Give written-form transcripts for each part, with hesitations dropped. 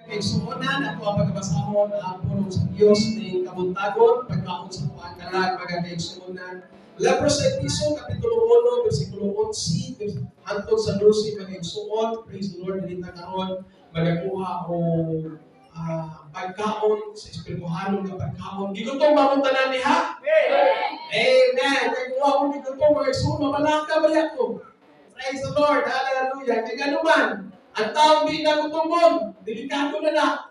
Kay suunan ako ang pagkabasahon ang pulong sa Dios ning kabuntagon pagkaon sa tuang kalag mga kay suunan. Leprosa Episo kapitulo 1 bersikulo 11 hangtod sa 12 mga igsuon. Praise the Lord dinita karon magakuha o pagkaon sa espirituhanong nga pagkaon. Gigutong mamuntanan niha? Amen. Kay kuha ko gigutong mga igsuon mamalaka ba ko? Praise the Lord. Hallelujah. Kay ganuman ang taong di nagutumon, delikado na na.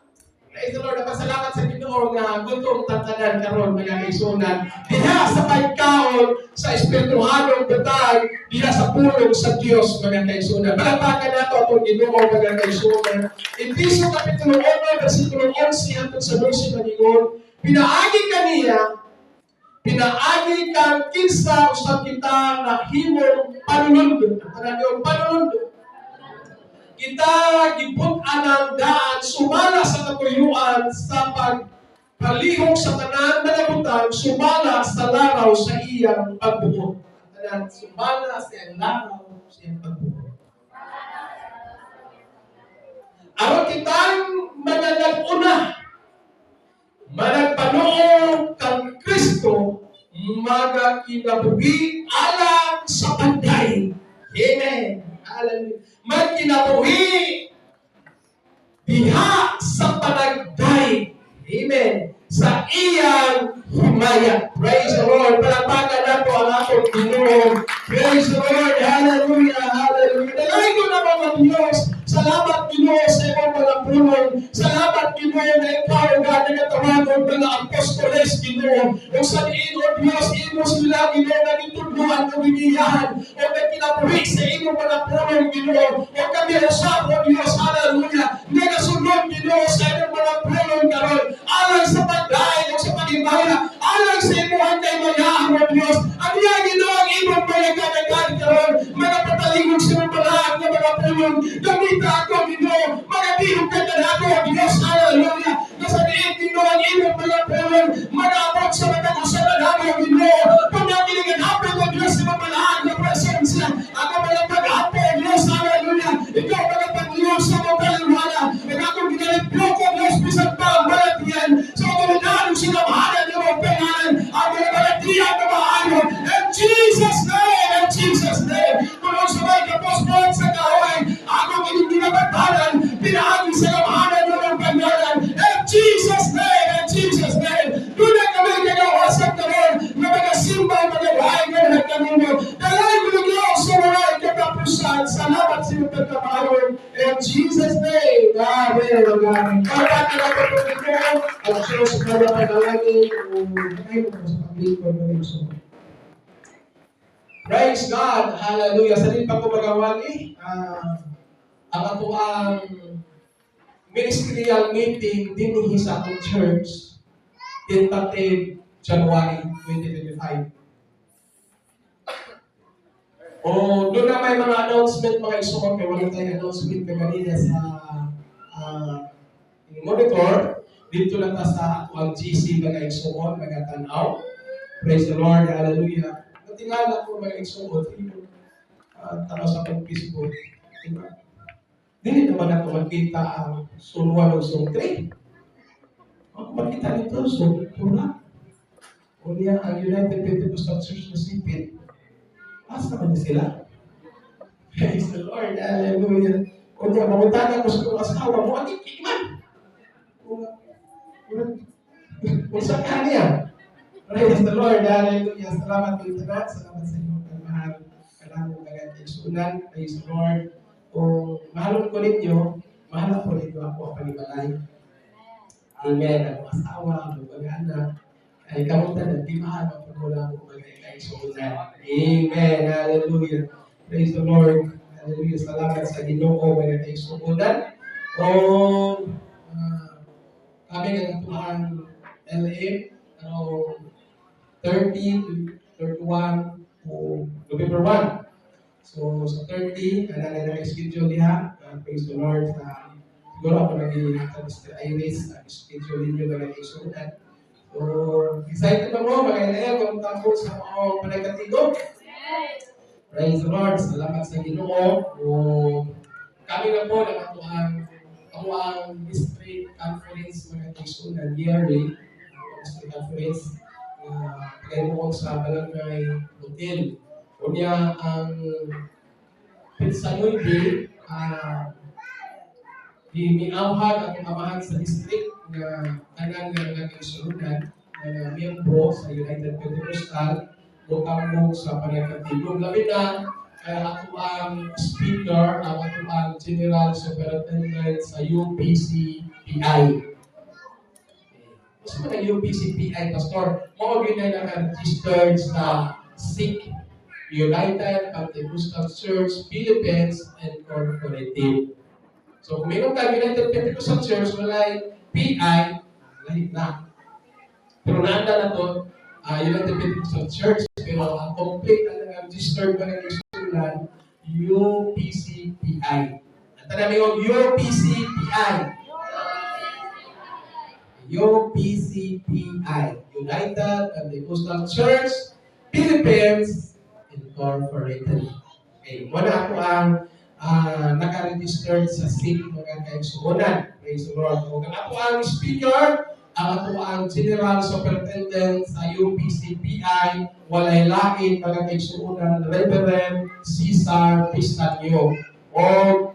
Praise the Lord, napasalamat sa Ginoo nga gutom tantanan karon mga kaigsuonan. Diha sa pagkaon sa espirituhanong butag, diha sa pulong sa Dios mga kaigsuonan. Palakpakan nato atong Ginoo mga kaigsuonan. Episo kapitulo 1 bersikulo 11 hangtod sa 12 maningon, pinaagi kaniya kang kinsa usab kita nga himong panulundon. Ang panulundon. Kita giput-an ang daan sumala sa katuyuan sa pagpalihok sa tanan malabutan sumala sa laraw sa iyang pagbuot. Tanan sumala sa iyang laraw sa iyang pagbuot. Aron kitang mananag-una managpanuo kang Kristo magakinabuhi alang sa panday. Amen. Hallelujah. Magkinabuhi diha sa panagday. Amen. Sa iyang himaya. Praise the Lord. Palakpakan nato ang atong Ginoo. Praise the Lord. Hallelujah. Hallelujah. Dalay ko na mga Diyos. Salamat Ginoo sa iyong mga pulong. Salamat Ginoo na ikaw God na katawagon mga apostoles Ginoo. O sa iyong Diyos, imo sila Ginoo na gitudluan o giniyahan o may kinabuhi sa iyong mga pulong Ginoo. O kami usap o Diyos, hallelujah, nagasunod Ginoo sa iyong mga pulong karon. Alang sa pagdahin o sa pagimaya, alang sa imuhan kay mayahan o Diyos. Ang iya Ginoo ang imong mga kanagan karon. Mga pataligog sa mga malahat na mga pulong. Gamita ako Ginoo. Mga dihog ka na ako Diyos, hallelujah. Nasa diin Ginoo ang imong mga pulong. Manabot sa matag-usan na ako Ginoo. Pagnakilingan ako o Diyos sa mga malahat na presensya. Ako mga pag-apo o Diyos, hallelujah. Ikaw mga pag-iyon sa mga kaliwala. Ang akong ginaliplo ko Diyos, bisan pa ang balatiyan. Sa kamunanong sinamahanan ng mga pangalan. Ang mga balatiyan na maayo. In Jesus' name, in Jesus' name. Kung sa mga kapos-pos sa kahoy, akong inyong ginabatanan, pinaagi sa kamahanan ng mga pangalan. In Jesus' name, in Jesus' name. Doon na kami nagawasap karon na mga simbang mga bahay na nagkamundo. Dalay mo ng Diyos sa mga ikatapusan. Salamat sa iyong pagkamaharon. In Jesus' name. Amen. Amen. Pagkakita na po ito, at Diyos sa mga panalangin o kayo po sa pag-ibig ng Diyos. Praise God. Hallelujah. Sa rin pa ko magawali, ang ato ang ministerial meeting din sa atong church tentative January 2025. O doon na may mga announcement mga isuon kay wala tayong announcement ka kanina sa monitor. Dito lang ta sa ang GC mga isuon mga tanaw. Praise the Lord. Hallelujah. Natingala ko mga isuon tanaw sa akong Facebook. Dili naman ako makita ang suluan o sungtri. Ako makita nito, pura. O niya ang United Pentecostal Church na sipit. Asa naman sila? Praise the Lord. Hallelujah. O niya, mamuntanan ko sa kong asawa mo, ang ikiman. Kung saan ka niya? Praise the Lord. Hallelujah. Salamat po ito. Salamat sa inyo. Mahal. Kailangan mga kaisunan. Praise the Lord. Kung mahalon ko ninyo, mahalon ko ninyo ako ang panibalay. Amen. Ang asawa, ang mga anak, ay kamunta na timahan ang pagmula ko mga kaisunan. Amen. Hallelujah. Praise the Lord. Hallelujah. Salamat sa Ginoo mga kaisunan. Kung kami nagatuhan LA, 30 to 31 to November 1. So, sa 30, kanala na schedule niya. Praise the Lord. Siguro ako nag-ihatag Mr. Iris, schedule ninyo na nag-isunan. So, excited na mo, mga LL, kung tapos sa mga panagkatigo. Praise the Lord. Salamat sa Ginoo. Kami na po, nakatuhan ako ang district conference mga kaigsunan yearly, district conference, kaya mo sa Barangay Hotel. Kunya ang Pinsanoy Day, miawhag ang amahan sa district na tanan nga kaigsunan na miyembro sa United Pentecostal butang sa panagkatibong. Labi na ako ang speaker, ako ang general superintendent sa UPCPI. Gusto mo ng UPCPI, Pastor? Mga ganyan na naka-registered sa SIC, United Pentecostal Church, Philippines, Incorporated. So kung mayroon ka United Pentecostal Church, walay PI, lahit na. Pero naanda na to, United Pentecostal Church, pero ang complete na registered ba ng isulan, UPCPI. At namin yung UPCPI. UPCPI, United Pentecostal Church, Philippines, Incorporated. Okay, wala ako ang naka-registered sa SIC mga kaigsunan. Praise the Lord. Kung ako ang speaker, ako ang General Superintendent sa UPCPI, walay lain mga kaigsunan, Reverend Cesar Pistanio. O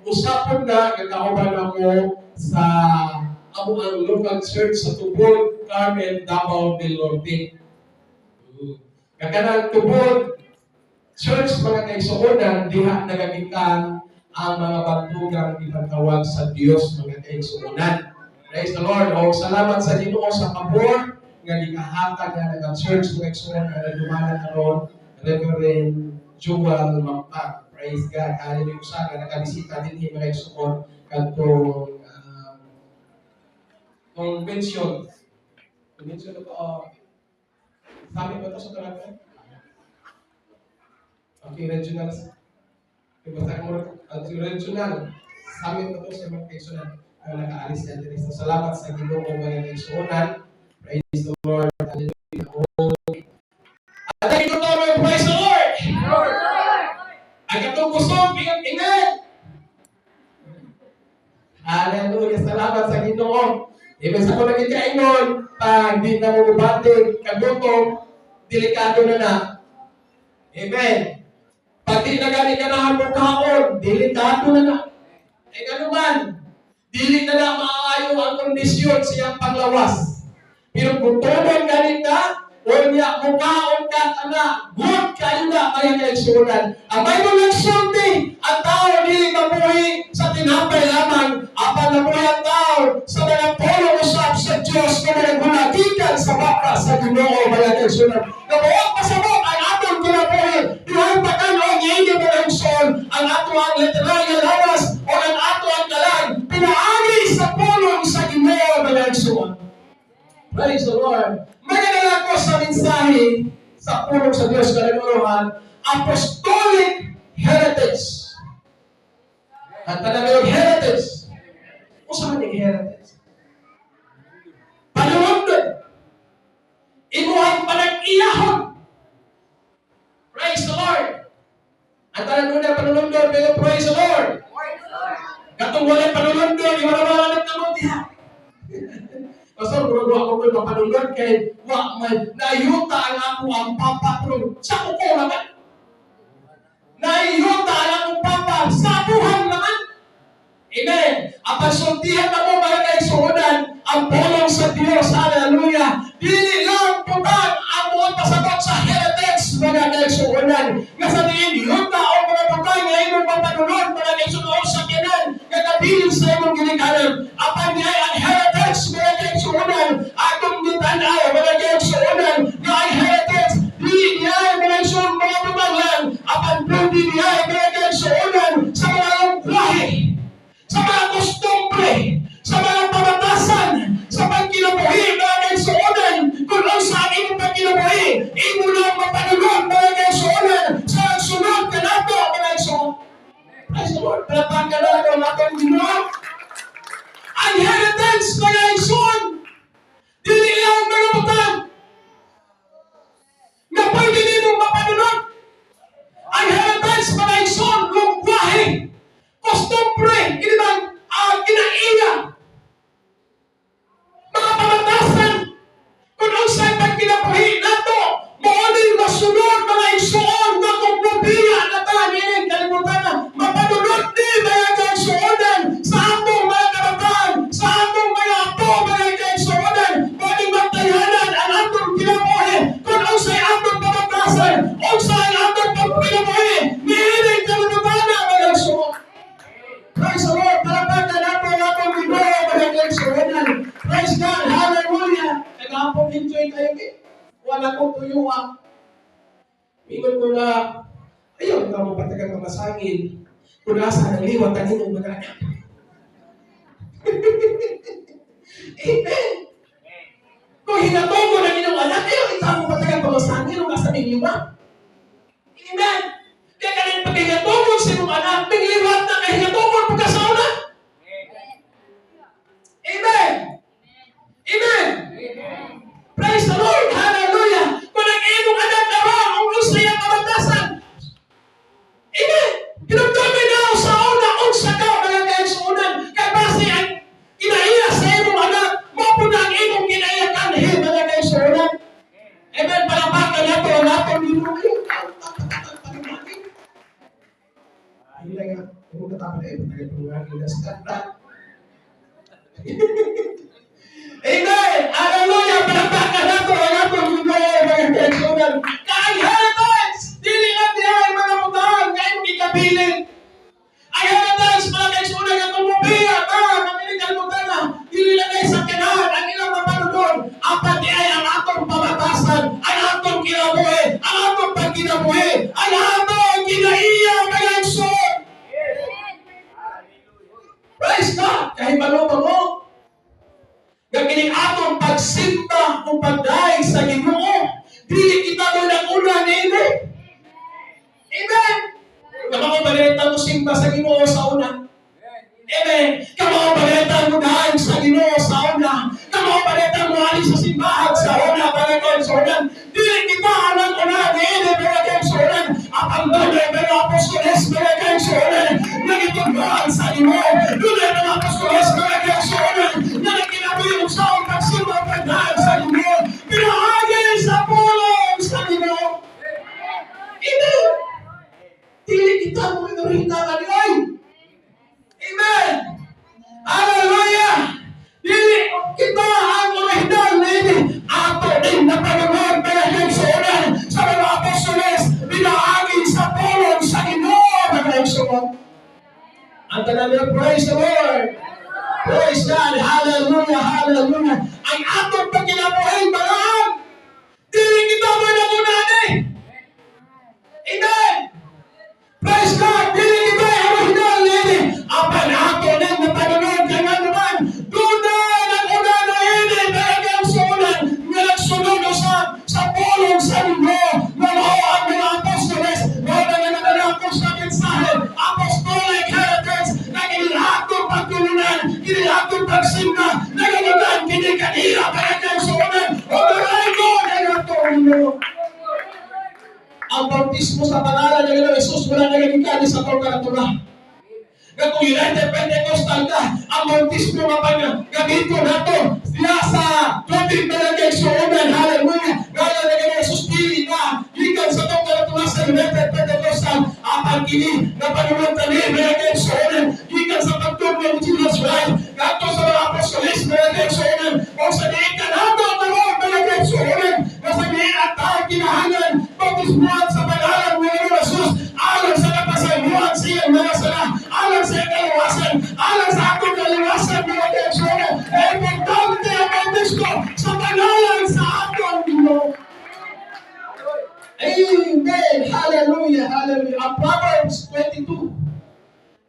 usapon na, kakauban ako sa ako ang local church sa Tubod, Carmen, Davao del Norte. Kakanang Tubod Church mga kaigsunan, diha nagagikan ang mga bantugang ipagtawag sa Diyos mga kaigsunan. Praise the Lord. O salamat sa Ginoo sa pabor nga gikahatag nga nag-church mga kaigsunan nga nagdumana karon Reverend Joel Mampag. Praise God. Hallelujah. Usa nga nakabisita din mga kaigsunan kadtong convention. Convention ito, sabi ba ito sa Toronto? Okay, regional. Ibasa mo regional. Sabi ba ito sa mga kaigsunan? Naka-alis yan din. So, salamat sa Ginoo mga kaigsunan. Praise the Lord. Hallelujah. At ang ito naman, praise the Lord! Ang itong kusog, amen! Hallelujah. Salamat sa Ginoo. Ibig sa kung nagkikainon, pag di na mo bubate, kagutom, delikado na na. Amen. Pag di na gani ka na hamukhaon, delikado na na. Eh gano'n man, dili na na maayo ang kondisyon siyang panglawas. Pero kung tuman gani ka, o niya mukhaon ka na, good kayo na kaya kaigsunan. Ang Bible nagsulti, ang tao dili mabuhi sa tinapay lamang, apan nabuhi ang tao sa mga polo usap sa Diyos na nagmulagikan sa baka sa Ginoo kaya kaigsunan. Nabuhok pasabot ang atong kinabuhi, ilang pagkano ngayon mga igsoon, ang ato ang literal na lawas o ang ato ang dalan, pinaagi sa polo sa Ginoo kaya igsoon. Praise the Lord. Magandala ko sa mensahe sa pulong sa Diyos kaluluhan, apostolic heritage. Ang tanong heritage. Kung saan yung heritage? Panulundod. Imuhang panag-iyahon. Praise the Lord. Ang tanong na panulundod, pero praise the Lord. Katong wala panulundod, iwala-wala nagkamot diha. Pastor, kung ako ko'y mapanulod kay naiyuta ang ako ang papa pero sa kuko naman. Naiyuta ang akong papa sa buhan naman. Amen. Ang pasultihan na mo mga kaigsunan, ang pulong sa Diyos. Hallelujah. Dili lang putang ang buong pasabot sa heritage mga kaigsunan. Nga sa diin, yuta o mga putang na imong papanulod mga kaigsunan sa kinan nga kabilin sa imong ginikanan. Apan niya ang heritage mga kaigsunan. Atong gitanaw mga kaigsunan nga ang heritage. Dili niya mga kaigsunan mga putang lang. Apan pwede niya mga kaigsunan sa mga lungkwahe, sa mga kostumbre, sa mga pamatasan, sa pagkinabuhi mga kaigsunan. Kung ang sa imong pagkinabuhi, imo lang mapanulod mga kaigsunan sa sunod ka nato mga kaigsunan. Praise the Lord. Palapakan na ito ang atong Ginoo. Ang heritage mga kaigsunan, dili lang mga putang na pwede nimo mapanulod. Ang heritage mga kaigsunan, lungkwahe, kostumbre, kinaiya, anak ko tuyuan. Ingon ko na, ayaw ka mo patagang kamasangin. Kung nasa ang liwat ang inyong mga anak. Amen. Kung hinatong ko ng inyong anak, ayaw ikaw mo patagang kamasangin o nasa ang liwat. Amen. Kaya kanin pag hinatong ko sa inyong anak, may liwat na kaya hinatong ko pagkasauna. Amen. Amen. Praise the Lord. Hallelujah. Kung nag-iimong anak na ron, ang gusto niya kamantasan. Amen. Pinagdami na ako sa una, unsa ka, mga kaisunan. Kaya basi ang kinaiya sa imong anak, mapo na ang imong kinaiya kanhin, mga kaisunan. Amen. Palapakan na ito, ang atong linuwi. Hindi na nga, kung katapon na ito, nagpapangagin na sa kanta. Amen! Hallelujah! Palapakan na ito, ang atong linuwi, mga kaisunan. Ka-inheritance! Dili nga diyan, mga mutahan, ngayon ikabilin. Inheritance, mga kaisunan, nga tumubiya, maminikalmutan na, dili lang ay sa kinahan, ang ilang mapanunod, apat di ay ang atong pamatasan, ang atong kinabuhi, ang atong pagkinabuhi, ang atong kinaiya, mga kaisunan. Praise God! Kahit malupa mo, gagiling atong pagsimba o pagdaig sa Ginoo, dili kita mo nag-una nini. Amen! Kamao balita mo simba sa Ginoo sa una. Amen! Kamao balita mo daig sa Ginoo sa una. Kamao balita mo alis sa simbahan sa una, mga kaisunan. Dili kita nag-una nini, mga kaisunan. Ang doon mga apostoles, mga kaisunan, nagitugmaan sa Ginoo. Doon mga apostoles, mga kaisunan, nagkinabuhi sa ang pagsimba o pagdaig sa Ginoo. Pinahagay sa pulong sa Ginoo. Amen! Dili kita mo inurinta ka ni Oy. Amen! Hallelujah! Dili kita ang orihinal na ini. Ato din na panunod mga kaisunan sa mga apostoles, pinahagay sa pulong sa Ginoo, mga kaisunan. Ang tanan niya, praise the Lord! Praise God! Hallelujah! Hallelujah! Ang atong pagkinabuhay balaan! Dili kita mo nagunani! Amen! Praise God! Dili kita original nini! Apan ato din na panunod kaya naman dunay nag-una na ini kaya ang sunan nga nagsunod sa pulong sa Ginoo nga mao ang mga apostoles mao na nananakos sa mensahe apostolic heritage na inihatong pagtulunan inihatong pagsimba nagagamit kini kanila kaya ang sunan o maray ko na natulong. Ang bautismo sa pangalan ng Ginoo Jesus wala nagagikani sa pagkatula. Nga kung United Pentecostal ka, ang bautismo nga gamiton nato siya sa tubig na nagkaisunan. Hallelujah! Gala na Ginoo Jesus dili na gikan sa pagkatula sa United Pentecostal apang kini na panunod tani na nagkaisunan gikan sa pagtulong ni Jesus Christ gato sa mga apostoles na nagkaisunan o sa diin ka nato na nagkaisunan na sa diin at tao kinahangan bautismuhan sa pangalan ng Ginoo Jesus alang sa kapasayuhan sa iyang mga sala alang sa iyang kaliwasan alang sa atong kaliwasan mga kaisunan ay importante ang bautismo sa pangalan sa atong Ginoo. Amen! Hallelujah! Hallelujah! Ang Proverbs 22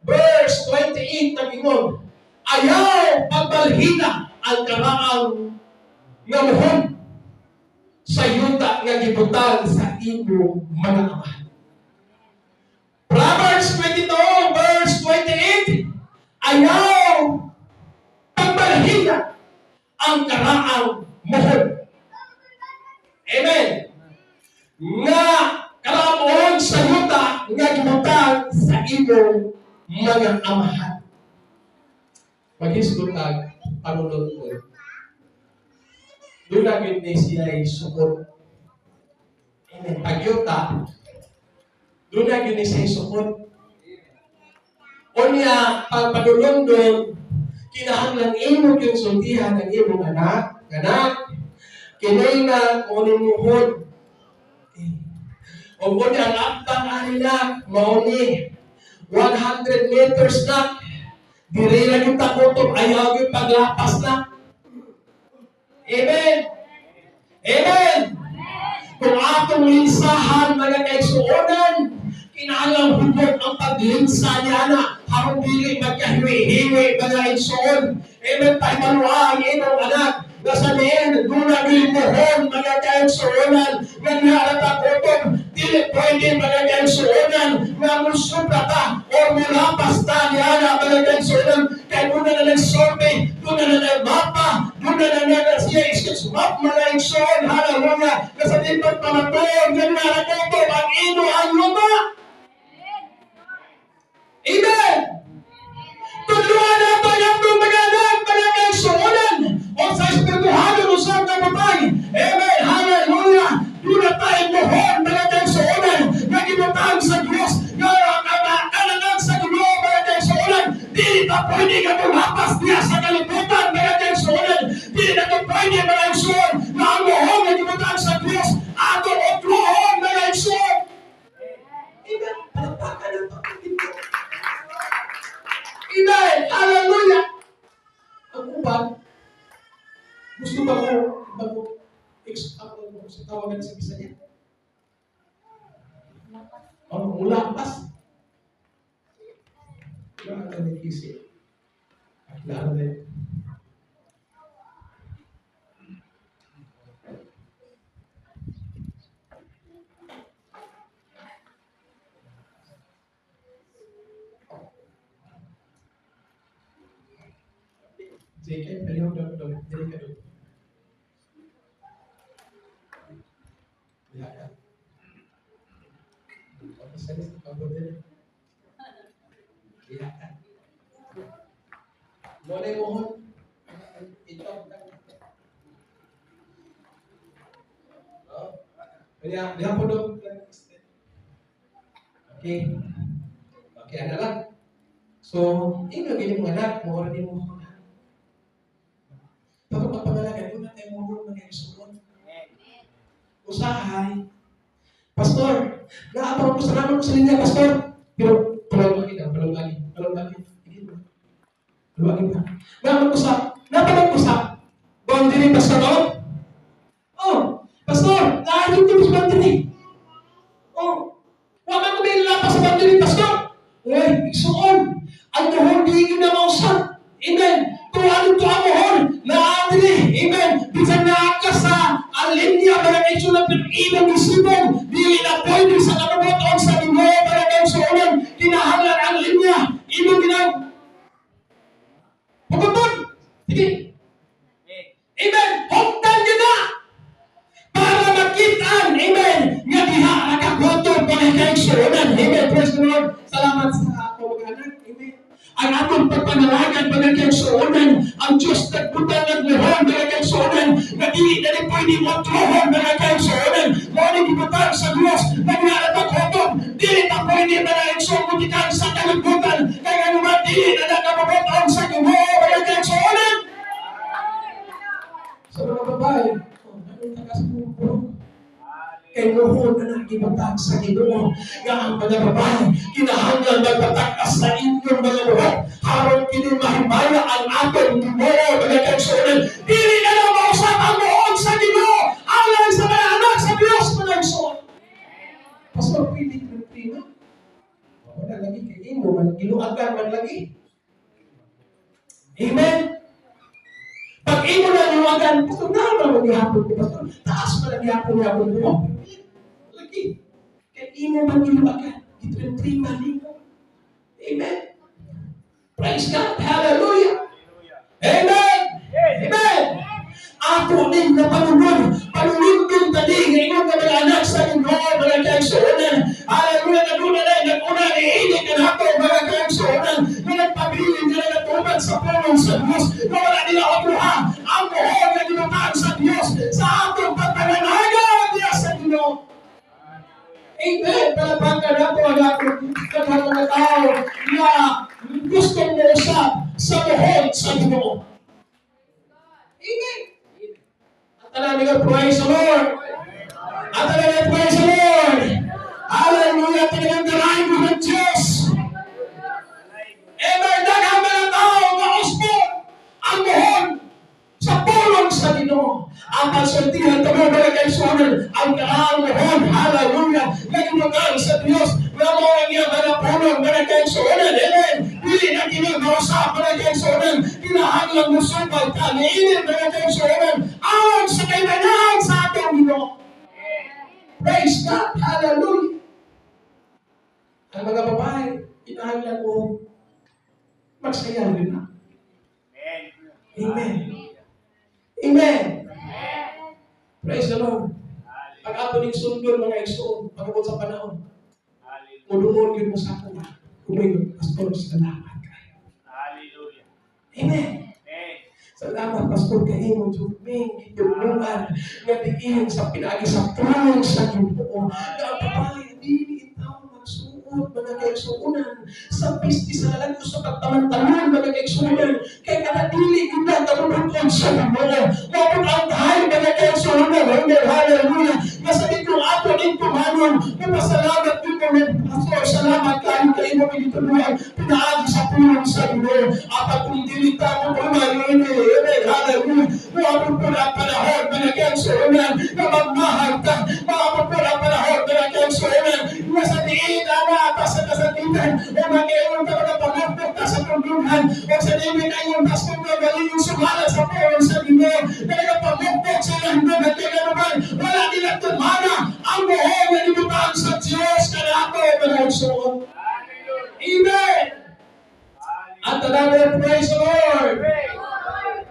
verse 28 nagingon, ayaw pagbalhina ang karaang nga muhon sa yuta nga gibutang sa imong mga ama. Proverbs 22 verse 28, ayaw pagbalhina ang karaang muhon. Amen! Nga karaang muhon sa yuta nga gibutang sa imong mga amahan. Maghisgot kag panunod ko. Doon na yun ni siya ay sukot. Amen. Pagyuta. Doon na yun ni siya ay sukot. O niya, pagpadulong doon, kinahanglan imong yung sultihan ng imong anak. Anak, kinay na unin muhod. O kung ang akbang anila, mauni. 100 meters na. Diri lang yung takutob, ayaw yung paglapas na. Amen. Amen. Kung atong linsahan mga kaigsuonan, kinahanglan hugod ang paglinsa niya na harong dili magkahiwi-hiwi mga igsuon. Amen, pahimalwa ang imong anak na sa niyan, duna gilmohon mga kaigsuonan, nangyarap ang utong, dili pwede mga kaigsuonan, nga musubra ka o mulapas ta niya na mga kaigsuonan, kaya muna na nagsorbe, muna na nagmapa, muna na siya isismap mga igsuon, hallelujah, kasi di pagpamatuon, nangyarap utong, ang ino ang luma. Amen! Tudluan na ito yung mga anak, mga kaigsuonan, o sa espirituhado mo sa kapatay. Amen! Hallelujah! Doon na tayo mohon, mga kaigsuonan, nagibutang sa Diyos, nagkakalangan sa Diyos, mga kaigsuonan. Di na pwede ka tumapas niya sa kalibutan, mga kaigsuonan. Di na pwede, mga kaigsuon, na ang mohon, nagibutang sa Diyos, ato o tlohon, mga kaigsuon. Amen! Palapakan ang pagkakita. Amen! Hallelujah! Ang uban, gusto ba ko sa tawagan sa Bisaya? Mulapas. Kailangan na nag-isip. Kailangan na JK, paliw daw, dili ka daw. Lihat ka. Bisa sa kabot din. Lihat ka. Boleh mohon. Ito. Lihat po daw. Okay. Okay, anak. So, ini gini mga anak, mohon din mo. Tapos pagpapagalagan, doon na tayo mohon mga igsuon. Usahay. Pastor, naapang ko salamat ko sa linya, Pastor. Pero, palawag lagi. Palawagin pa. Napapag usap. Buwan din Pastor, oh? Oh, Pastor, naayos ko sa bandini. Oh, waman ko may lapas sa bandini, Pastor. Eh, igsuon. Ang mohon, di na mausap. Amen. Tuhan itu amohon na adili. Amen. Bisa naaka sa alinya para kayo na pinibang isibong. Dili na pwede sa kanubuton sa linggo para kayo sa ulan. Kinahanglan ang linya. Ibang ginang. Pagkutun. Sige. Amen. Huktan nyo na. Para makitaan. Amen. Nga diha nakakutun para kayo sa ulan. Amen. Praise the Lord. Salamat sa ako mag-anak. Amen. Ang atong pagpanalagan mga kaigsuonan, ang Diyos nagpunta nagluhon mga kaigsuonan, na dili na pwede mo tlohon mga kaigsuonan, mauling ibutan sa Diyos, naglalapag hotong, dili na pwede mga kaigsuonan ikan sa kalibutan, kaya naman dili na nagkapabotong sa gumo mga kaigsuonan. Sa mga babae, anong tagas-puro? Kay luhon na nagibatag sa Ginoo nga ang mga babae kinahanglan magpatakas sa inyong mga buhok harong kini mahimaya ang atong Ginoo mga kaigsuonan. Dili na lang mausap ang buhok sa Ginoo alang sa mga anak sa Dios mga kaigsuonan. Pastor, pwede kritina? Wala lagi kay imo man giluagan man lagi. Amen. Pag imo na niwagan, Pastor, naman mag-ihapon ko, Pastor. Taas pa nag-ihapon mo. Lagi. Kaya imo man niwagan. Itrima nimo. Amen. Praise God. Hallelujah. Amen. Amen. Ako din na panunod. Panunod din tadi. Ngayon ka mga anak sa inyo, mga kaigsuonan. Hallelujah. Naguna na. Naguna ni Hilig na nato, mga kaigsuonan. Nagpabilin na natuman sa pulong sa Diyos. Na wala nila kabuha. Ang buhon na ginutaan sa Diyos. Sa atong pagpananagan niya sa Diyos. Amen. Palapakan na po ang atong na tao na gusto mo sa buhon sa Diyos. Amen. At alam niyo, praise the Lord. At alam niyo, praise the Lord. Hallelujah. Talagang darahin mo ng Diyos. Amen. Daghang mga tao na uspo ang buhon sa pulong sa Ginoo. mo. Ang pagsultihan ka mo, mga kaigsunan, ang kaangahan, hallelujah, nagmugang sa Diyos, na mo ang iyang manapulong, mga kaigsunan, amen. Dili na kinagawasa, mga kaigsunan, kinahanglang musubag ka, niinit, mga kaigsunan, ayon sa kailangan sa atong Ginoo. Praise God, hallelujah. Ang mga babae, kinahanglan mo, magsayaw din na. Amen. Amen. Praise the Lord. Pag-ato ning sundon mga igsoon, pagabot sa panahon. Muduon yun mo sa ako. Kumayon, pastor, salamat kayo. Hallelujah. Amen. Salamat, pastor, kayo mo juming, itulungan, nga diin sa pinagi sa tulong sa Ginoo. Nga ang babae, dili itaw magsuot, mga kaigsuunan, sa pisti sa lalang ko sa pagtaman-taman, mga kaigsuunan, kaya kanadili ko na tabubukon sa Ginoo. Mabot ang tayo, mga kaigsuunan, amen, hallelujah. Masalit ko ato din kumanon, napasalamat din ko ng pastor, salamat kayo mo pinituluan, pinaagi sa tulong sa Ginoo. Apat kung dilita mo kumanon, amen, hallelujah. Mabot po na panahon, mga kaigsuunan, na magmahal ka, mabot po na panahon, mga kaigsuunan, na sa diin, sa kasakitan, o mag-iwan ka na pamagpok ka sa tuluhan, o sa diin ay yung pastor na galing yung sumala sa pawang sa Ginoo, na nagpamagpok sa langgo na kaya naman, wala nila tumana ang buhong na nibutaan sa Diyos ka na ako, mga igsoon. Amen! At another, praise the Lord!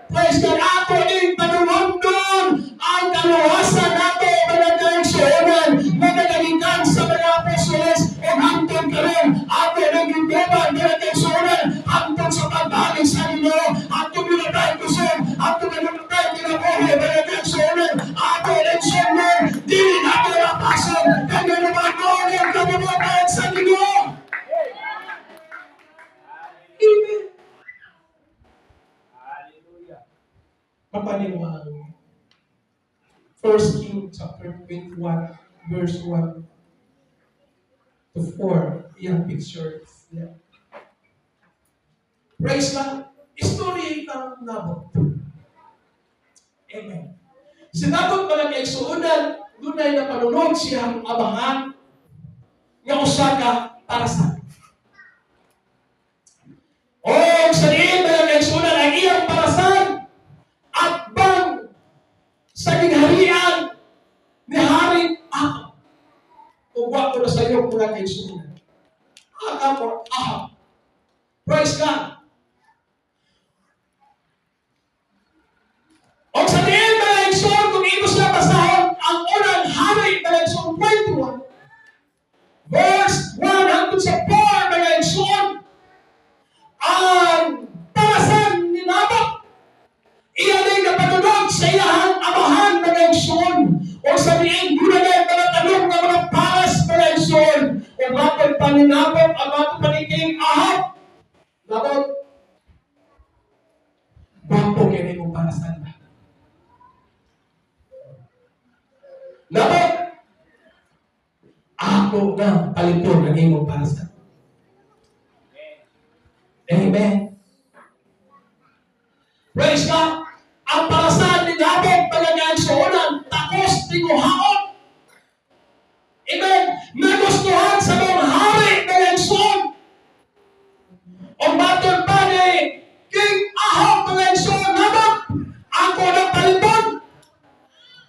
Praise God, ako din panuwagdon ang kaluwasan nato, mga kaigsuonan, mga nalikan sa mga apostoles, o hangtod karon, ako naging beban, mga kaigsuonan, hangtod sa pagbalik sa Ginoo, hangtod minatay kusog, hangtod minatay kinabuhi, mga kaigsuonan, ako rin sumunod, dili nato napasok, kaya naman noon ang kabubutan sa Ginoo. Amen. Papanin mo ang 1 Kings chapter 21, verse 1 to 4. Iyang picture. Yeah. Praise God. Story ng Nabot. Amen. Si Nabot pala kay suunan, dunay na panunod siyang amahan nga usa ka parasan. O sa diin pala kay suunan ang iyang parasan at bang sa gingharian ni Hari Ahab. Uwa ko na sa iyo mga kaigsuunan. Ahab or Ahab. Praise God. O sa diin mga kaigsuunan, kung ito siya basahon, ang unang hari mga kaigsuunan 21, verse 1 hanggang sa 4 mga kaigsuunan, ang parasan ni Nabot. Iyan ay napanunod sa iyahang amahan mga igsoon. O sabihin, doon na mga tanong ng mga paras mga igsoon. O matod pa ni Nabot, ang matod pa ni King Ahab. Nabot, bako kaya mong parasan ba? Nabot, ako na palito ng imong parasan. Amen. Praise God. Ang parasan ni Nabot pagkakaigsuonan, takos tinguhaon. Amen. Nagustuhan sa mga hari ng igsoon. O matod pa ni King Ahab ng igsoon, Nabot, ako na palibon.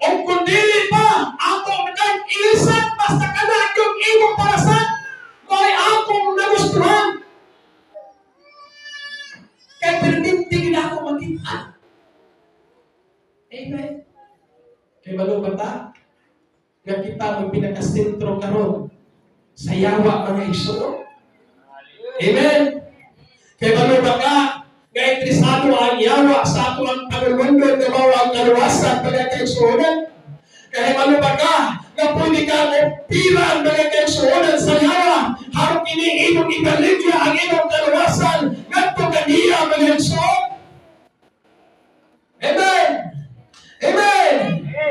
O kung dili pa, ako nag-ilisan, basta ka na yung imong parasan, may akong nagustuhan. Kaya permintigin ako magkita. Amen. Kaya malubat nga kita ang pinakasentro karon sa yawa mga igsoon. Amen. Kaya malubat nga interesado ang yawa sa ato ang pagulundod na mawa ang kaluwasan mga kaigsuonan. Kaya malubat nga pwede ka upiran mga kaigsuonan sa yawa harap iniinong ibaligya ang inong kaluwasan ngadto kaniya mga igsoon. Amen. Amen.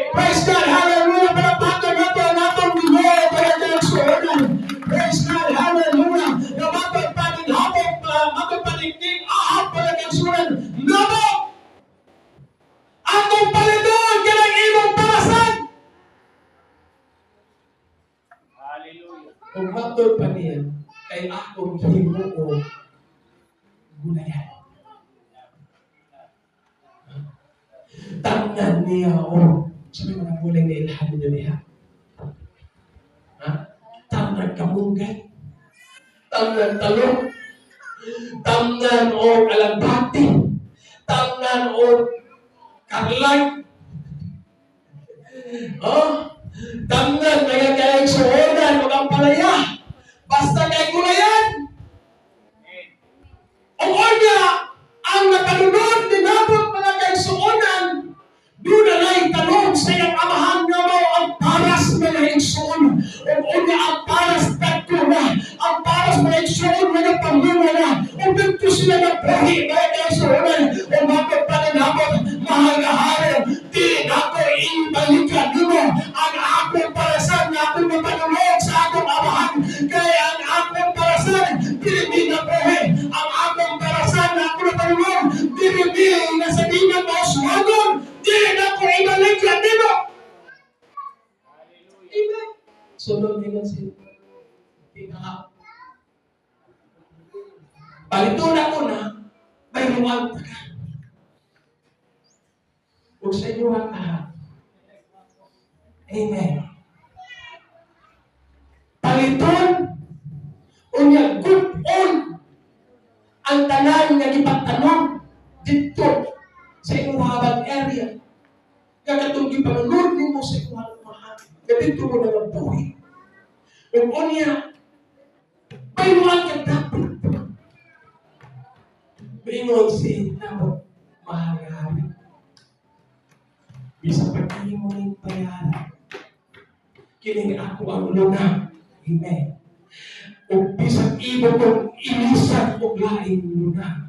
Praise God. Hallelujah. Palapatan nato ang atong Ginoo para kaigsuonan. Praise God. Hallelujah. Namatod pa ni Nabot, matod pa ni King Ahab para kaigsuonan. Nabot! Atong palidon! Matod pa niya, kay akong himuo gulayan. Tangnan niya, sabi mo na muling nailhan niyo niya. Tangnan kamunggay, tangnan talong, tangnan o kalambati, tangnan o karlag, tangnan kaya kayang suonan, magampalaya, basta kay gulayan. O niya, ang nakalunod, dinabot mga kay suonan, doon na na'y tanong sa iyong amahan na mo ang paras na naigsoon. O niya ang paras tatlo na, ang paras na naigsoon na nagpamuna na, o dito sila nagbuhi na naigsoon, o bakit pa ninabot, mahal na harin, di ako ibalikan mo ang akong parasan na akong napanulog sa akong amahan, kaya ang akong parasan, hindi na buhi, ang akong parasan na akong napanulog, hindi na sabihin mo suwagon, di na ko ibalikan mo. Amen. Sunod din si pinaka. Balitunan ko na, may luwag ka. Huwag sa inyo ang lahat. Amen. Paliton, unya good on, ang tanan nga ipagtanong dito sa inyong habang area. Kagatong ipanunod mo sa inyong habang mahal. Dito mo na magbuhay. Kung unya, may luwag ka dapat. Bingon si Nabot, mahal nga hari. Bisa pagkain mo ng bayaran. Kining ako ang luna. Amen. O bisang iba kong ilisan o laing luna.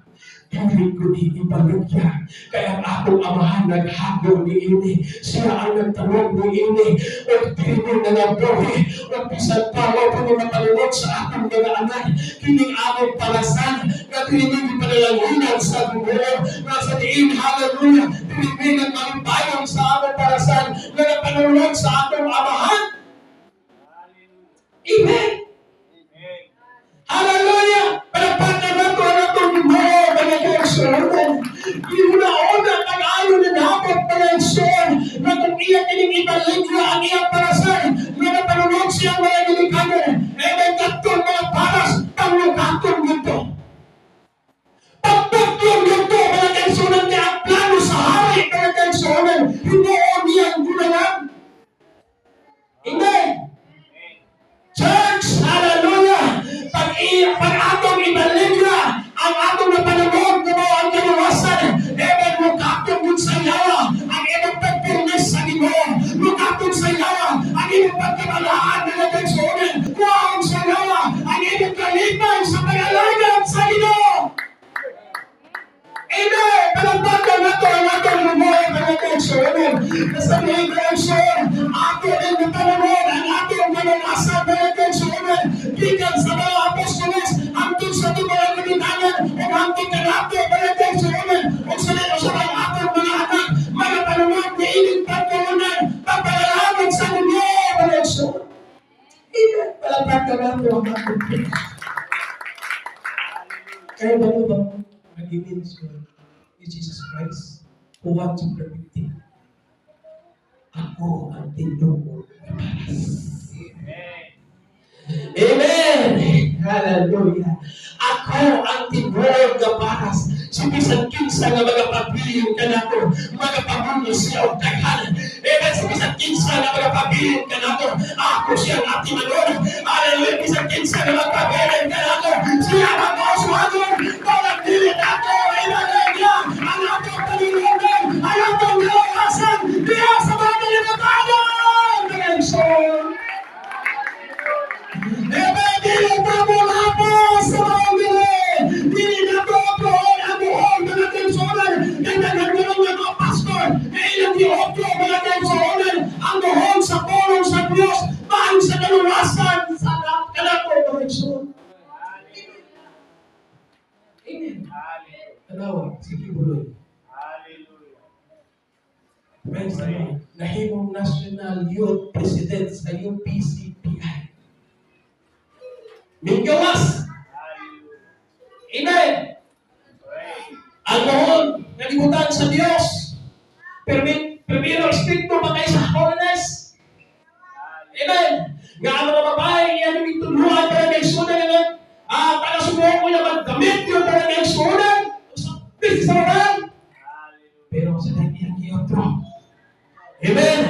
Hindi ko di ibalugya. Kaya akong amahan naghagong ni ini. Siya ang nagtanong ni ini. O tinimin na nabuhi. O bisang pawa po na matalunod sa akong mga anak. Kining akong palasan. Na tinimin panalanginan sa buo. Nasa diin, hallelujah. Tinimin ang magbayang sa akong palasan. Na napanulog sa akong amahan. Amen. Hallelujah! Panapakan na ito ang atong mga panagsyon. Iuna-una pag-ayo na dapat panagsyon na kung iya kining ibaligya ang iyang parasan na napanunod siyang mga gilikano. Amen. Katong mga paras, panglugatong dito. Pagpagtong dito, mga kansunan niya ang plano sa hari, mga kansunan. Hindi o niyang gunayan. Amen. Church, hallelujah! Pag atong ibaligya, ang atong napanagod na mo ang kaluwasan, even mukatong mo sa yawa, ang ibang pagpirnes sa Ginoo, mukatong sa yawa, ang ibang pagkamalaan na nagagsunin, kuwang sa yawa, ang ibang kalipay sa pag-alagad sa Ginoo. Amen! Palampakan na ito ang atong lumoy na nagagsunin. Nasabihin ko ang suon, ato rin napanagod, ang atong kaluwasan na nagagsunin, gikan sa mga apostoles, hangtod sa ito mga kabitangan, o hangtod ka na ito mga kagsunan, o sa mga atong mga anak, mga panunod na ining pagkalunan, pagpalalaman sa ninyo, mga kagsunan. Amen. Palampakan na ito ang atong Diyos. Kaya ba ito ba mag-i-minister ni Jesus Christ who wants to protect you? Ako ang tinulong na paras. Amen! Hallelujah! Ako ang tinulong na paras. Si bisan kinsa nga magapabiling ka na ko, magapabuno siya o taghan. Amen! Si bisan kinsa nga magapabiling ka na ko, ako siyang atimanod. Hallelujah! Bisan kinsa nga magpabiling ka na ko, siya mag-oswagon. Pagpabiling ako, hallelujah! Ang atong palilungan, ang atong nalawasan, diya sa mga nalipatagan! Benson! Amen! Dili na mo lapos sa mga mili! Dili na mo doon ang buhol mga tensonan! Nagdagagulong ng mga pastor na ilang diokyo mga tensonan ang buhol sa pulong sa Diyos mahal sa kaluwasan sa kalako mga tensonan. Amen! Tanawa, sige buloy. Praise the Lord. Nahimong National Youth President sa UPCPI. May gawas. Amen. Ang noon, nalibutan sa Diyos. Pero espiritu pa kayo sa holiness. Amen. Nga ang mga babae, yan yung ituluan para ng sunan na para sumuha ko na magdamit yung para ng sunan. Sa orang. Pero sa dahil yan kiyotro. Amen.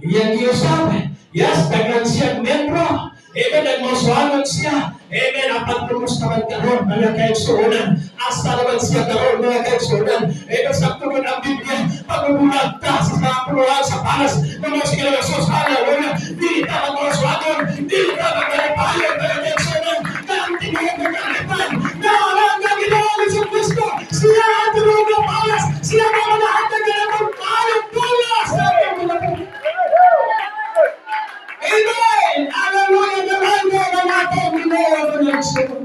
Yan kiyosap. Yes, dagan siya membro. Amen. Nagmasuanan siya. Amen. Apat pumus naman karoon mga kaigsuunan. Asa naman siya karoon mga kaigsuunan. Amen. Sa tulad ang Biblia, pagbubulag ka sa mga punuhan sa palas ng mga sigala ng Sos. Hallelujah. Dili ka magmasuanan. Dili ka magmasuanan mga kaigsuunan. Kang tinigyan ng kalipan. Nawalan ka ginawa sa Kristo. Siya ang tulog ng palas. Siya ang mga lahat ng ganapang tayong pulas. Amen! Hallelujah! Naman mo na natin ginawa ng nagsunog.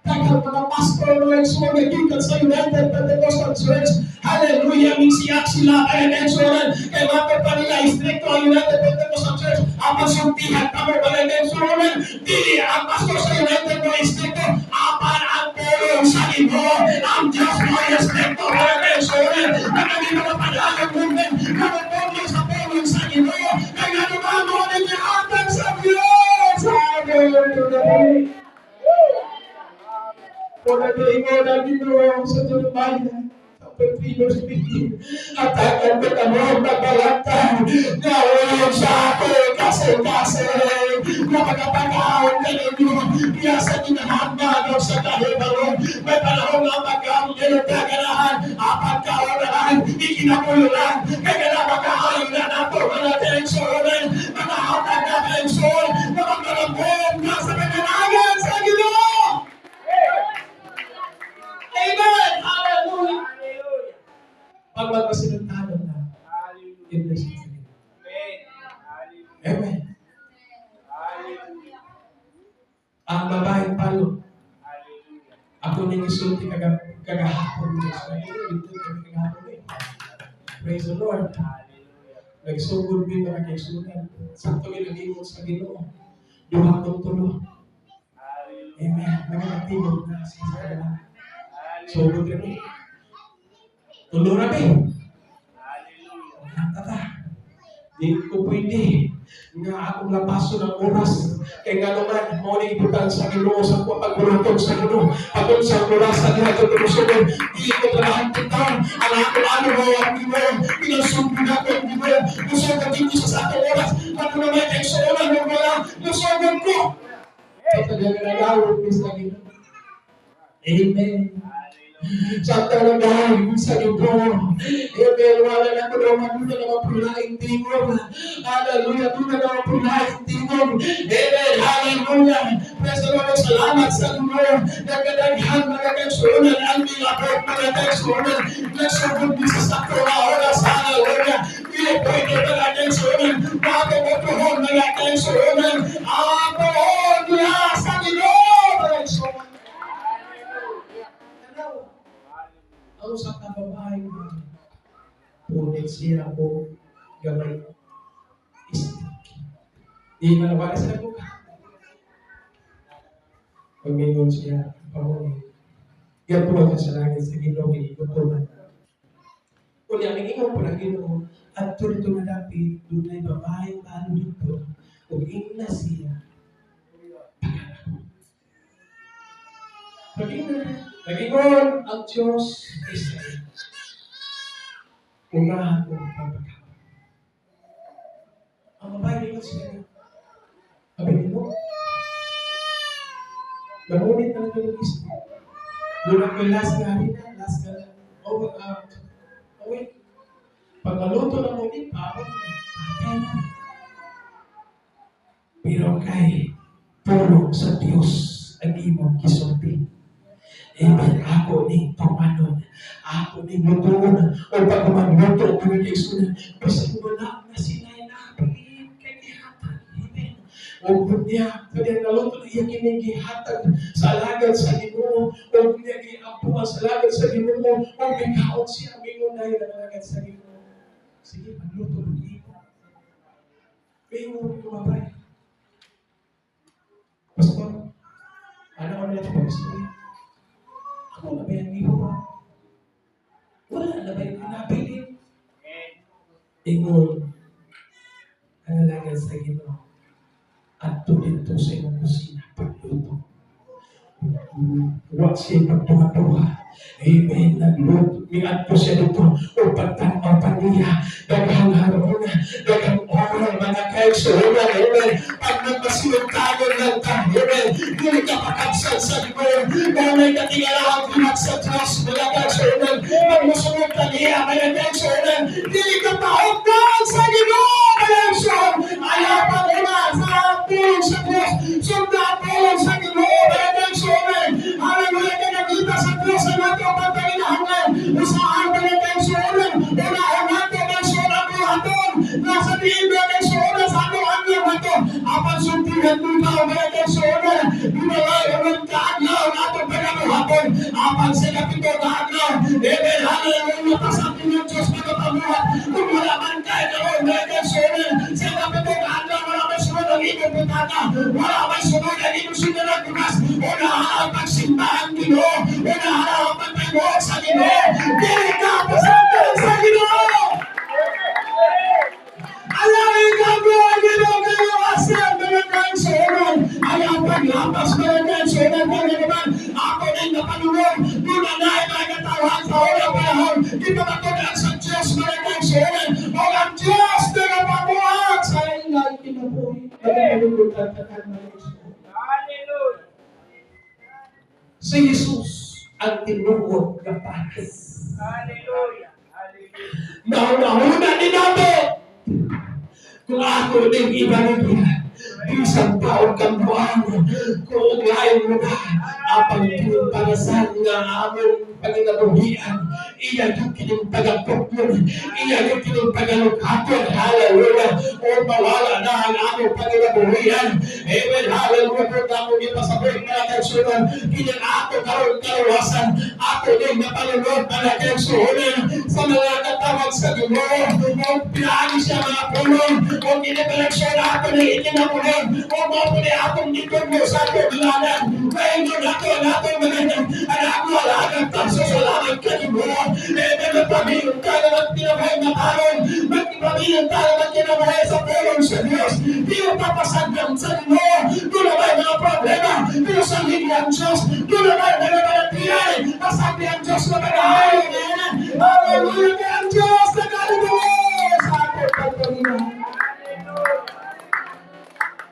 Tagal mga pastor ng nagsunog nagkikat sa United Pentecostal Church. Hallelujah! Minsiyak sila kaya nagsunog. Kaya mapag pa nila istrikto ang United Pentecostal Church. Ang pasuntihan kami ba na nagsunog. Dili ang pastor sa United mo istrikto. Apan ang tulong sa ibo. Ang Diyos mo istrikto kaya nagsunog. Nagami mga padalang movement. Nagami sa tulong sa ibo. Kaya naman mo na niyaatan sa Diyos. Hallelujah! Kung nag-iingaw na Ginoo sa Jeremiah, chapter 3, verse 15, at akan katamong pagbalatan na ulang sa ako kasi na pagkapagkaon ka ninyo, biyasa kinahanggan sa kahibalo, may panahon na pagkaon kayo kaganahan, apat kaonahan, ikinakululan, kaganapagkaon na nato, mga tensonan, mga hatag na tenson, mga malambong na sa kananagan sa Ginoo. Amen! Hallelujah! Pag magpasinuntahan na, i-bless mo sa Ginoo. Amen! Ang babaeng palo, ako nang isulti kagahapon mo sa iyo, ito kagahapon mo. Praise the Lord! Nagsugod din mga kaisunan. Sakto ilagimod sa Ginoo. Duha kong tulo. Amen! Nagkakatibog na sa kanila. Sugod rin. Tulo na rin. Tata. Di ko pwede. Nga akong lapaso ng oras. Kaya nga naman, mo na ibutan sa Ginoo sa pagbulutong sa Ginoo. Patong sa oras sa lahat ng tumusunod. Di ko talahan titaw. Ang ako-ano mo ang Ginoo. Pinasumbin ako ang Ginoo. Musugan dito sa atong oras. Ano naman yung suonan mo wala. Musugan ko. Ito na nagawin ko sa Ginoo. Amen. Sa talagang sa Ginoo. Amen. Wala na ko naman doon na mapulaing tingog. Hallelujah. Doon na mapulaing tingog. Amen. Hallelujah. Praise the Lord. Salamat sa Ginoo. Nagkadaghan mga kaigsuunan. Ang milapot mga kaigsuunan. Nagsugod din sa sakto na oras. Hallelujah. Hindi pwede mga kaigsuunan. Makamutuhon mga kaigsuunan. Ang pohon niya sa Ginoo. Mga kaigsuunan. Ang sa kababae mo, punit siya ko gamay istik. Di malabala sa buka. Pag-mingon siya, pahuli. Yan po ang kasalangin sa Ginoo, ikot po man. Kung yan, ikaw po na Ginoo, at tulito malapit, doon ay babae paano dito, kung ina siya, Pag-ingon ang Diyos Israel. Unahan mo ang pagkakaw. Ang babae ko siya. Sabi mo, namunit ng Diyos. Doon ang last na rin na, last na lang. Wait. Pag maluto na munit, patay na. Pero kay tulong sa Diyos ang imong kisulti. Amen. Ako ni pamanon. Ako ni lutuon. O pag magluto, mga kaisunan, basta wala na sila nakapilin kay gihatag. Amen. O niya, kaya naluto na iya kinigihatag sa alagad sa Ginoo. O niya giampuan sa alagad sa Ginoo. O bigkaon siya, mingon na yung alagad sa Ginoo. Sige, magluto ng ito. Mingon, kumabay. Pastor, ano ko na ito pastor? Ako na ba yung ibo? Wala na ba yung pinabilin? Ingon, ang alagan sa Ginoo at dito sa iyong kusina pagluto. Huwag siya pagtuwa-tuwa. Amen. Nagluto. Miat po siya dito o pagtanaw pa niya. Daghang haruna, daghang oral, mga kaigsuhunan. Amen. Pag nagmasinuntagon ng ka, amen. Hindi ka pakabsal sa Ginoo. Kung may katingalahan pinag sa Diyos, mga kaigsuhunan. Pag musunod ka niya, mga kaigsuhunan. Hindi ka paugdan sa Ginoo, mga kaigsuhunan. Ayaw pa nila sa tulong sa Diyos. Sundan tulong sa Ginoo, mga kaigsuhunan. Hallelujah, ka nakita sa Diyos ang ating pagkainahangan. Usahan ba ng kaigsuhunan? Unahan natin ang surat ko hatong. Nasa diin ba kaigsuhunan sa anuhan niya hatong. Apan suntihan mo ikaw, mga kaigsuhunan. Binalay ang kaaglaw na itong pagkakuhapon. Apan sa kapito na aglaw. Amen, hallelujah, pasakin ng Diyos pagkapamuhat. Kung wala man kayo karoon, mga kaigsuhunan. Sa kapito na aglaw, wala may sunod ang inyong putaka. Wala may sunod ang inyong sunod ang bukas. Unahan ang pagsimbahan Ginoo. Unahan ang pagpagbuhat sa Ginoo. Dili ka pasakin sa Ginoo. Alawin ka mo ang Ginoo kayo asyan mga kaigsuhunan. Ayaw paglapas mga kaigsuhunan mga naman. Ako din napanunod. Dunanay mga katawan sa unang panahon. Dito matunan sa Diyos mga kaigsuhunan. O ang Diyos na napabuhat sa ilang kinabuhi. Pagkakalulutan ka mga kaigsuhunan. Hallelujah. Si Jesus ang tinugod na pares. Hallelujah. Hallelujah. Nauna-una din nato. Kung ako din iba niya, isang taon kang buwan, kung uglayin mo na, apang piniparasan nga among panginabuhian, iya yung kinimpagapot mo, iya yung kinimpagalukapon, hallelujah, o mawala na ang among panginabuhian, amen, hallelujah, po tamo niya pasabot, mga kaigsuhunan, kining ako karoon karuwasan, ako din napalunod, mga kaigsuhunan, sa mga katawag sa Ginoo, o pinaagi siya mga pulong, o kinipeleksyon ako ng ikinamuhin, o mapuli akong ikot mo sa paglanan, ngayon ako ang atong mga anak mo alagang tagsasalamat ka ni mo. Magpamilyon ka naman kinabahay na taon. Magpamilyon ka naman kinabahay sa pulong sa Diyos. Di mo papasagdan sa Dino. Doon naman mga problema. Pero sa hindi ang Diyos. Doon naman mga malatiyan. Pasabi ang Diyos na magahayo na yan. Hallelujah ka ang Diyos na kalibos. Sa ating pagpanginoon.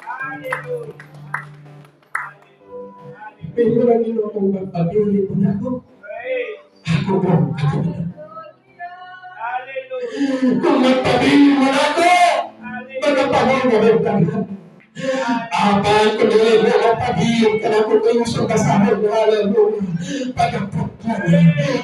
Hallelujah. Pero ang Ginoo kung magpapili mo na ako. Ako po, ako na. Hallelujah. Kung magpapili mo na ako, magpapili mo na ako. Apan ko nila mo magpapili ka na kung kayo sa kasahod na hallelujah. Pagkapot mo,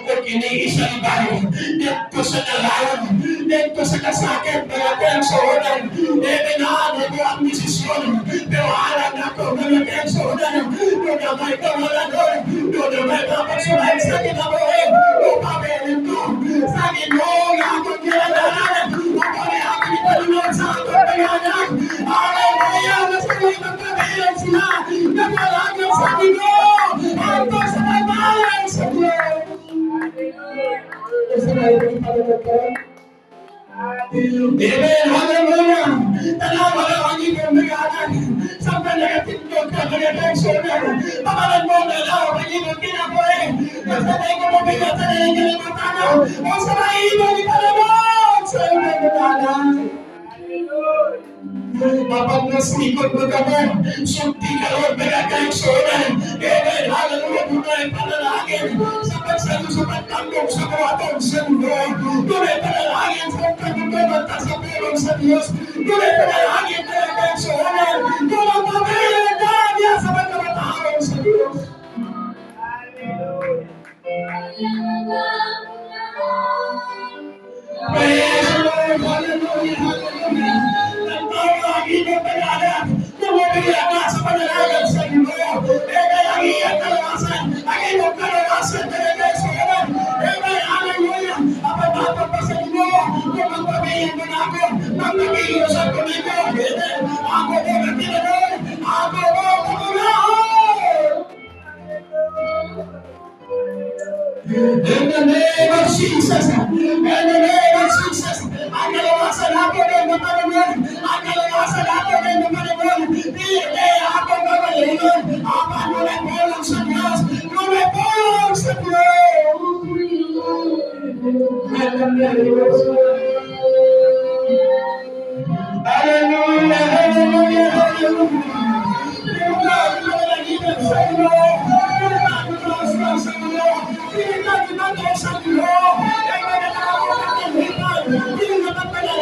kung iniisang bayo, dito sa nalayan, dito sa kasakit, mga kaigsuhunan, eminaan mo ang desisyon, pero alam na ko, mga kaigsuhunan, doon na may kawalan doon, doon na may kapagsuhan sa kinabuhin, upapilin ko, sa Ginoo na akong kinalanan, upapilin akong italunod sa akong pangalan, hallelujah, masalit ang kabilang sila, nagalagan sa Ginoo, hanggang sa pagbalan sa Diyos. Sa mga ipagpalagad ka, amen, hallelujah. Tanawa lang ang inyong magalan. Sampai nakatindog ka, mga kaigsuhunan. Pamalan mo na lang ang inyong kinabuhi. Nagsanay ko mo bigat sa inyong kalimutan. O sa mga ibang ipalamot sa inyong magalan. Mapagnasikot mo ka mo. Sunti ka ron, mga kaigsuhunan. Amen, hallelujah. Tunay panalangin sa pagsalo sa pagtanggong sa buhatong sa mundo. Tunay panalangin sa pagtanggong sa pulong sa Diyos. Tunay panalangin mga kaigsuhunan. Tunay pamilya niya sa pagkamatahong sa Diyos. Hallelujah. Praise the Lord, hallelujah, hallelujah. Nagtawagin mo pangalan. Bumubila ka sa panalagan sa Ginoo. Amen, ang iyong kalawasan. Ang iyong kalawasan mga kaigsuhunan. Amen, hallelujah. Apapapag pa sa Ginoo. Kung magpapilin mo na ako, magpapilin Jesus. In the name of Jesus. Ang kalawasan ako ng Panginoon. Ang kalawasan ako ng Panginoon. Hindi ako gagawin. Ako lumipulong sa Diyos. Lumipulong sa Diyos. Hallelujah, hallelujah, hallelujah. Sa